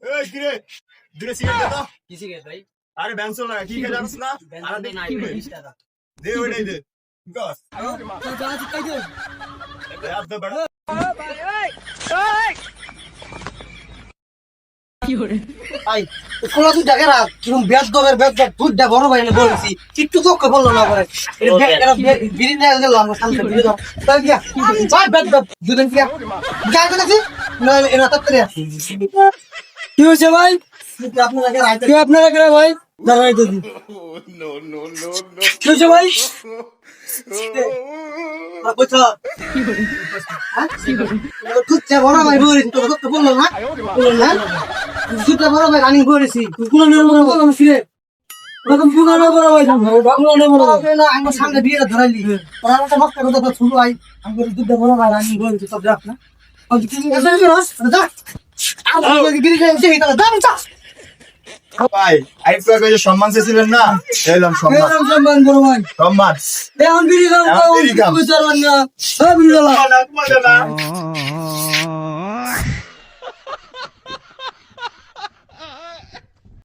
এই কি রে দুটো সিগারেট দে তো কি সিগারেট ভাই? আরে ব্যাংসল না কি খেয়ে জানিস না আরে দে নাই কি ভাই, বে? 20 টাকা। দে ওইটাই দে গস হাত দে বড় ভাই কোলা তুই দেখে না কিরকম বেদ দবের বেদ দব দুধটা বড় ভাই না বলেছি কিচ্ছু চোখে বললো না করে বিড়ি নিয়ে গেল আমার সামনে বিড়ি দাও তাই গিয়া ভাই বেদ দব দুদিন গিয়া গায় গেছি না এরা তাড়াতাড়ি আসি কি হয়েছে ভাই? আপনারা রাইতে কি আপনারা করে ভাই? দাঁড়াই তো দি কি হয়েছে ভাই? কইছো দুধটা বড় ভাই বলেছি তো তো বললো না না দুধটা বড় ভাই রানিং করেছি কোন নিয়ম না বললাম ফিরে। এরকম কি করে বড় ভাই জানো? বাংলা নেই বড় ভাই। না আমার সামনে বিয়ে ধরাইলি ওরা একটা মস্ত কথা শুরু হয় আমি দুধটা বড় ভাই রানিং করেছি সব যাক না আর কি এসে গেছস যা আমি বিড়ি খেয়ে এসে গেল দাম চা ভাই আইফা কইছে সম্মান চেয়েছিলেন না এলাম সম্মান এরকম সম্মান বড় ভাই। সম্মান এখন বিড়ি খাও, এখন বিড়ি খাও। বিচার না। বিড়ি খাও। না